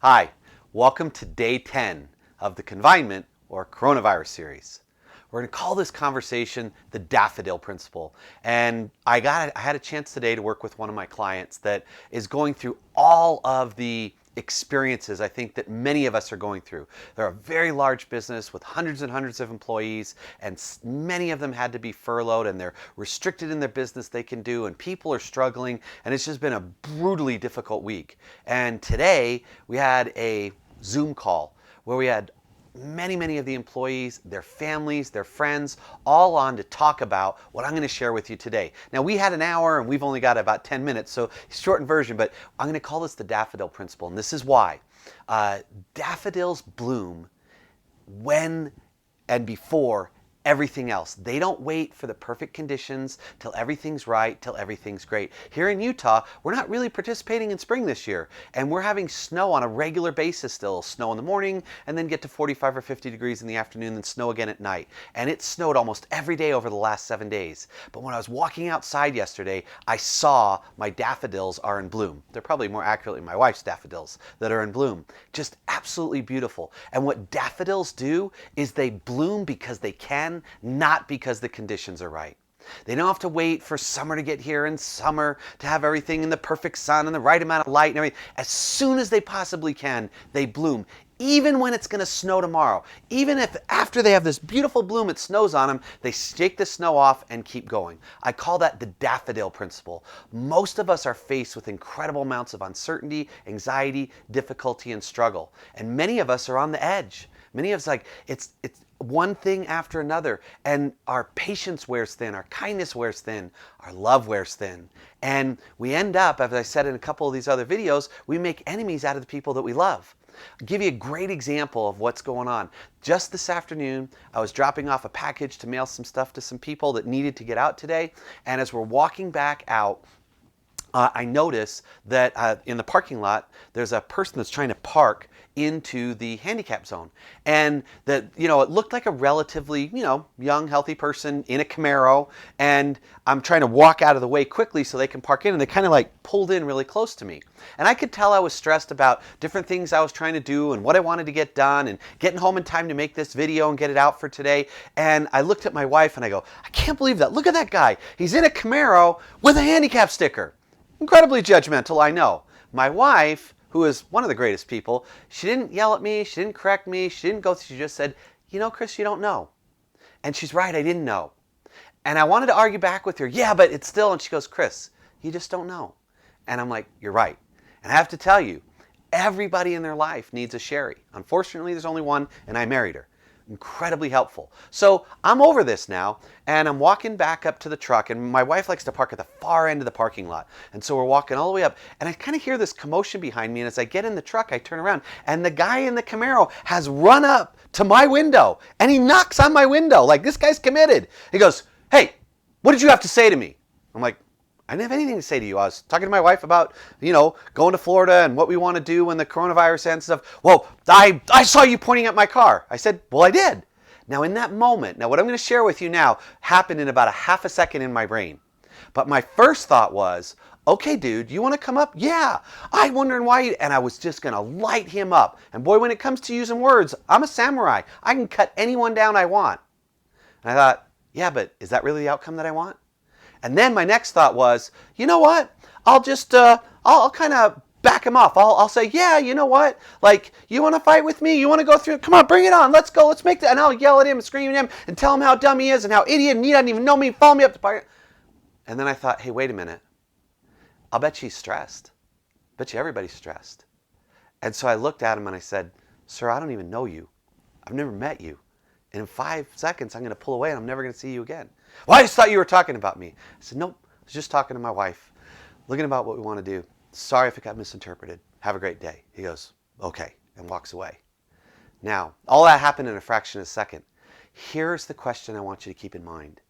Hi, welcome to day 10 of the confinement or coronavirus series. We're going to call this conversation the Daffodil Principle. And I had a chance today to work with one of my clients that is going through all of the experiences I think that many of us are going through. They're a very large business with hundreds and hundreds of employees, and many of them had to be furloughed, and they're restricted in their business they can do, and people are struggling, and it's just been a brutally difficult week. And today we had a Zoom call where we had many of the employees, their families, their friends, all on to talk about what I'm going to share with you today. Now, we had an hour and we've only got about 10 minutes, so shortened version, but I'm going to call this the Daffodil Principle, and this is why. Daffodils bloom when and before everything else. They don't wait for the perfect conditions till everything's right, till everything's great. Here in Utah, we're not really participating in spring this year, and we're having snow on a regular basis still. Snow in the morning, and then get to 45 or 50 degrees in the afternoon, then snow again at night. And it snowed almost every day over the last 7 days. But when I was walking outside yesterday, I saw my daffodils are in bloom. They're probably more accurately my wife's daffodils that are in bloom. Just absolutely beautiful. And what daffodils do is they bloom because they can, not because the conditions are right. They don't have to wait for summer to get here and summer to have everything in the perfect sun and the right amount of light and everything. As soon as they possibly can, they bloom. Even when it's going to snow tomorrow, even if after they have this beautiful bloom, it snows on them, they shake the snow off and keep going. I call that the Daffodil Principle. Most of us are faced with incredible amounts of uncertainty, anxiety, difficulty, and struggle. And many of us are on the edge. Many of us it's one thing after another, and our patience wears thin, our kindness wears thin, our love wears thin. And we end up, as I said in a couple of these other videos, we make enemies out of the people that we love. I'll give you a great example of what's going on. Just this afternoon, I was dropping off a package to mail some stuff to some people that needed to get out today, and as we're walking back out, I notice that in the parking lot, there's a person that's trying to park into the handicap zone. And that, it looked like a relatively, young, healthy person in a Camaro. And I'm trying to walk out of the way quickly so they can park in. And they kind of pulled in really close to me. And I could tell I was stressed about different things I was trying to do and what I wanted to get done and getting home in time to make this video and get it out for today. And I looked at my wife and I go, I can't believe that. Look at that guy. He's in a Camaro with a handicap sticker. Incredibly judgmental, I know. My wife, who is one of the greatest people, she didn't yell at me, she didn't correct me, she just said, Chris, you don't know. And she's right, I didn't know. And I wanted to argue back with her, yeah, but it's still, and she goes, Chris, you just don't know. And I'm like, you're right. And I have to tell you, everybody in their life needs a Sherry. Unfortunately, there's only one, and I married her. Incredibly helpful. So I'm over this now, and I'm walking back up to the truck, and my wife likes to park at the far end of the parking lot. And so we're walking all the way up, and I kind of hear this commotion behind me, and as I get in the truck, I turn around, and the guy in the Camaro has run up to my window, and he knocks on my window, like this guy's committed. He goes, hey, what did you have to say to me? I'm like, I didn't have anything to say to you. I was talking to my wife about, going to Florida and what we want to do when the coronavirus ends and stuff. Well, I saw you pointing at my car. I said, well, I did. Now, in that moment, what I'm going to share with you now happened in about a half a second in my brain. But my first thought was, okay, dude, you want to come up? Yeah. I'm wondering why. And I was just going to light him up. And boy, when it comes to using words, I'm a samurai. I can cut anyone down I want. And I thought, yeah, but is that really the outcome that I want? And then my next thought was, you know what? I'll just, I'll kind of back him off. I'll say, yeah, you know what? You want to fight with me? You want to go through? Come on, bring it on. Let's go. Let's make that. And I'll yell at him and scream at him and tell him how dumb he is and how idiot and he doesn't even know me. Follow me up the park. And then I thought, hey, wait a minute. I'll bet she's stressed. Bet you everybody's stressed. And so I looked at him and I said, sir, I don't even know you. I've never met you. And in 5 seconds, I'm going to pull away and I'm never going to see you again. Well, I just thought you were talking about me. I said, nope, I was just talking to my wife, looking about what we want to do. Sorry if it got misinterpreted. Have a great day. He goes, okay, and walks away. Now, all that happened in a fraction of a second. Here's the question I want you to keep in mind.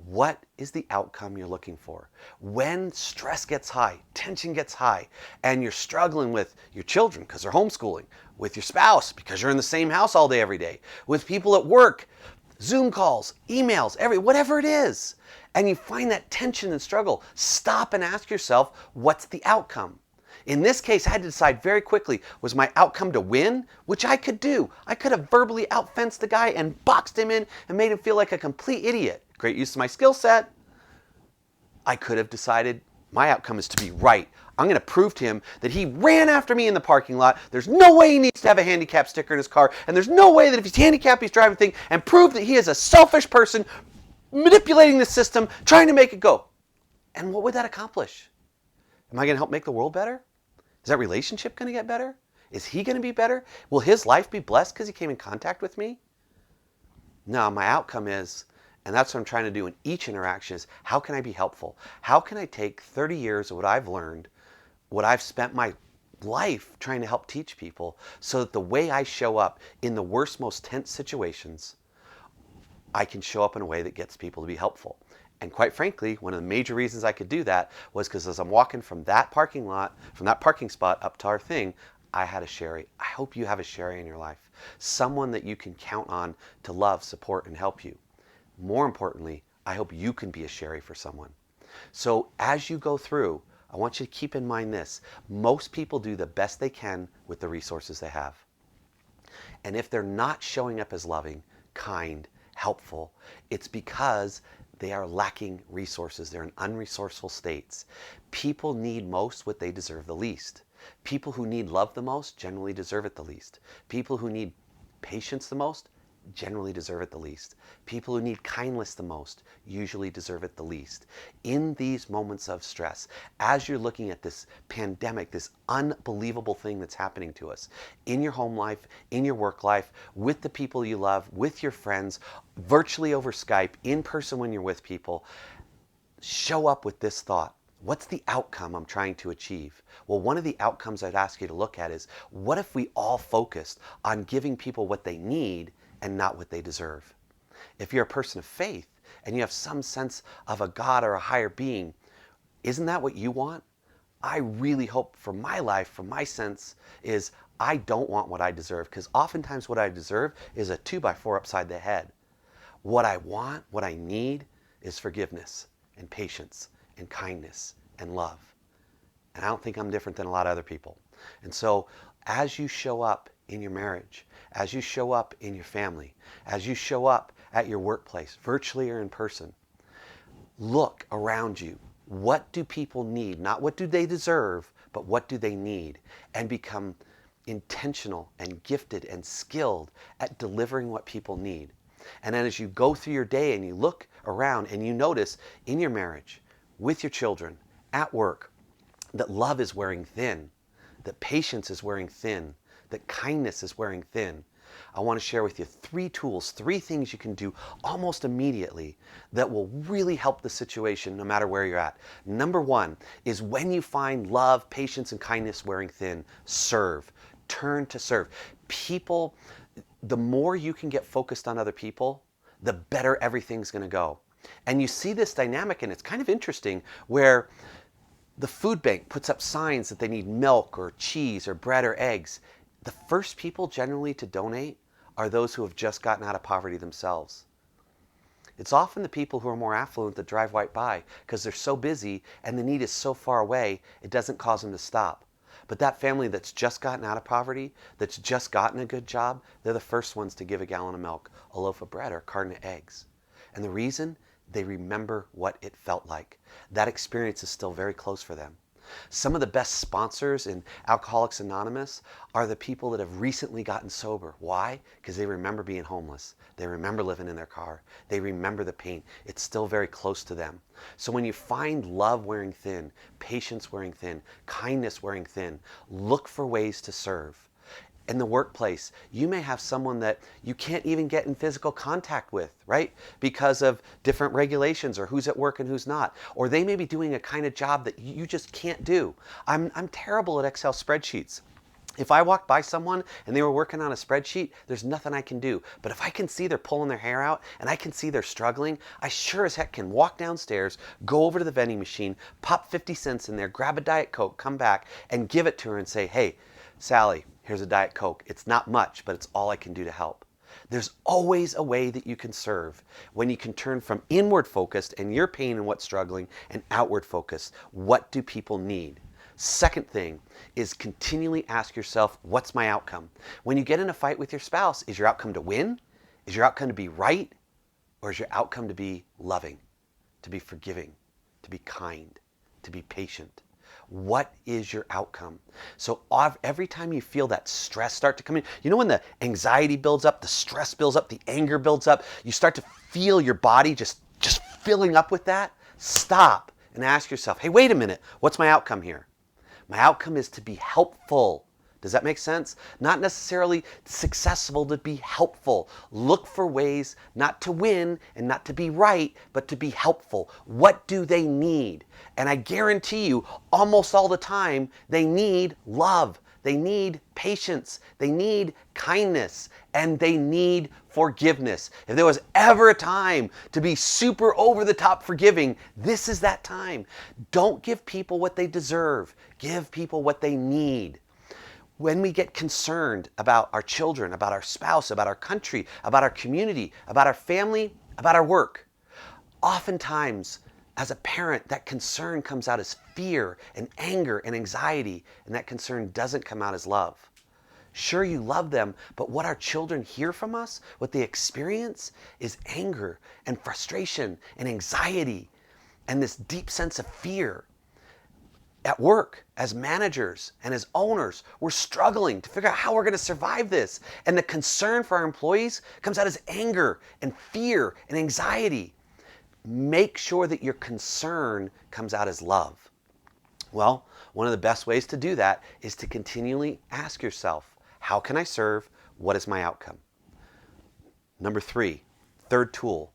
What is the outcome you're looking for? When stress gets high, tension gets high, and you're struggling with your children because they're homeschooling, with your spouse because you're in the same house all day, every day, with people at work, Zoom calls, emails, whatever it is, and you find that tension and struggle, stop and ask yourself, what's the outcome? In this case, I had to decide very quickly, was my outcome to win, which I could do. I could have verbally outfenced the guy and boxed him in and made him feel like a complete idiot. Great use of my skill set. I could have decided my outcome is to be right. I'm going to prove to him that he ran after me in the parking lot. There's no way he needs to have a handicap sticker in his car. And there's no way that if he's handicapped, he's driving a thing, and prove that he is a selfish person manipulating the system, trying to make it go. And what would that accomplish? Am I going to help make the world better? Is that relationship going to get better? Is he going to be better? Will his life be blessed because he came in contact with me? No, my outcome is, and that's what I'm trying to do in each interaction, is how can I be helpful? How can I take 30 years of what I've learned, what I've spent my life trying to help teach people, so that the way I show up in the worst, most tense situations, I can show up in a way that gets people to be helpful. And quite frankly, one of the major reasons I could do that was because as I'm walking from that parking lot, from that parking spot up to our thing, I had a Sherry. I hope you have a Sherry in your life. Someone that you can count on to love, support, and help you. More importantly, I hope you can be a Sherry for someone. So as you go through, I want you to keep in mind this. Most people do the best they can with the resources they have. And if they're not showing up as loving, kind, helpful, it's because they are lacking resources. They're in unresourceful states. People need most what they deserve the least. People who need love the most generally deserve it the least. People who need patience the most generally deserve it the least. People who need kindness the most usually deserve it the least. In these moments of stress, as you're looking at this pandemic, this unbelievable thing that's happening to us, in your home life, in your work life, with the people you love, with your friends, virtually over Skype, in person when you're with people, show up with this thought. What's the outcome I'm trying to achieve? Well, one of the outcomes I'd ask you to look at is, what if we all focused on giving people what they need and not what they deserve? If you're a person of faith and you have some sense of a God or a higher being, isn't that what you want? I really hope for my life, for my sense, is I don't want what I deserve, because oftentimes what I deserve is a 2x4 upside the head. What I want, what I need, is forgiveness and patience and kindness and love. And I don't think I'm different than a lot of other people. And so as you show up in your marriage, as you show up in your family, as you show up at your workplace, virtually or in person, look around you. What do people need? Not what do they deserve, but what do they need? And become intentional and gifted and skilled at delivering what people need. And then as you go through your day and you look around and you notice in your marriage, with your children, at work, that love is wearing thin, that patience is wearing thin, that kindness is wearing thin, I want to share with you 3 tools, 3 things you can do almost immediately that will really help the situation no matter where you're at. Number 1 is, when you find love, patience, and kindness wearing thin, serve. Turn to serve. People, the more you can get focused on other people, the better everything's going to go. And you see this dynamic, and it's kind of interesting, where the food bank puts up signs that they need milk or cheese or bread or eggs. The first people generally to donate are those who have just gotten out of poverty themselves. It's often the people who are more affluent that drive right by because they're so busy and the need is so far away, it doesn't cause them to stop. But that family that's just gotten out of poverty, that's just gotten a good job, they're the first ones to give a gallon of milk, a loaf of bread, or a carton of eggs. And the reason? They remember what it felt like. That experience is still very close for them. Some of the best sponsors in Alcoholics Anonymous are the people that have recently gotten sober. Why? Because they remember being homeless. They remember living in their car. They remember the pain. It's still very close to them. So when you find love wearing thin, patience wearing thin, kindness wearing thin, look for ways to serve. In the workplace, you may have someone that you can't even get in physical contact with, right? Because of different regulations or who's at work and who's not. Or they may be doing a kind of job that you just can't do. I'm terrible at Excel spreadsheets. If I walked by someone and they were working on a spreadsheet, there's nothing I can do. But if I can see they're pulling their hair out and I can see they're struggling, I sure as heck can walk downstairs, go over to the vending machine, pop 50 cents in there, grab a Diet Coke, come back and give it to her and say, "Hey, Sally, here's a Diet Coke. It's not much, but it's all I can do to help." There's always a way that you can serve when you can turn from inward focused and your pain and what's struggling and outward focused. What do people need? Second thing is continually ask yourself, what's my outcome? When you get in a fight with your spouse, is your outcome to win? Is your outcome to be right? Or is your outcome to be loving, to be forgiving, to be kind, to be patient? What is your outcome? So every time you feel that stress start to come in, you know when the anxiety builds up, the stress builds up, the anger builds up, you start to feel your body just filling up with that? Stop and ask yourself, hey, wait a minute, what's my outcome here? My outcome is to be helpful. Does that make sense? Not necessarily successful, to be helpful. Look for ways not to win and not to be right, but to be helpful. What do they need? And I guarantee you, almost all the time, they need love. They need patience. They need kindness. And they need forgiveness. If there was ever a time to be super over the top forgiving, this is that time. Don't give people what they deserve. Give people what they need. When we get concerned about our children, about our spouse, about our country, about our community, about our family, about our work, oftentimes as a parent, that concern comes out as fear and anger and anxiety, and that concern doesn't come out as love. Sure, you love them, but what our children hear from us, what they experience, is anger and frustration and anxiety and this deep sense of fear. At work, as managers and as owners, we're struggling to figure out how we're going to survive this. And the concern for our employees comes out as anger and fear and anxiety. Make sure that your concern comes out as love. Well, one of the best ways to do that is to continually ask yourself, how can I serve? What is my outcome? Number 3, third tool,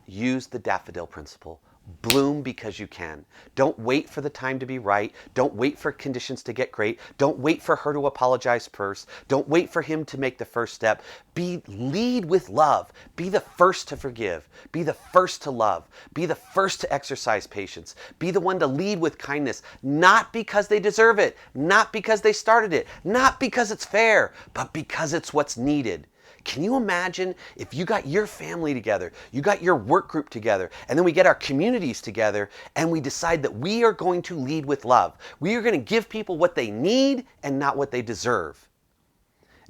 use the Daffodil Principle. Bloom because you can. Don't wait for the time to be right. Don't wait for conditions to get great. Don't wait for her to apologize first. Don't wait for him to make the first step. Lead with love. Be the first to forgive. Be the first to love. Be the first to exercise patience. Be the one to lead with kindness, not because they deserve it, not because they started it, not because it's fair, but because it's what's needed. Can you imagine if you got your family together, you got your work group together, and then we get our communities together and we decide that we are going to lead with love. We are going to give people what they need and not what they deserve.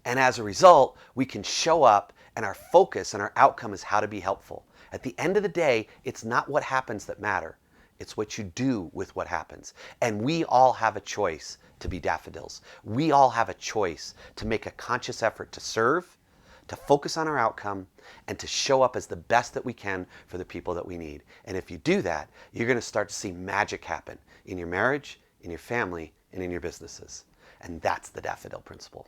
And as a result, we can show up and our focus and our outcome is how to be helpful. At the end of the day, it's not what happens that matter. It's what you do with what happens. And we all have a choice to be daffodils. We all have a choice to make a conscious effort to serve, to focus on our outcome, and to show up as the best that we can for the people that we need. And if you do that, you're going to start to see magic happen in your marriage, in your family, and in your businesses. And that's the Daffodil Principle.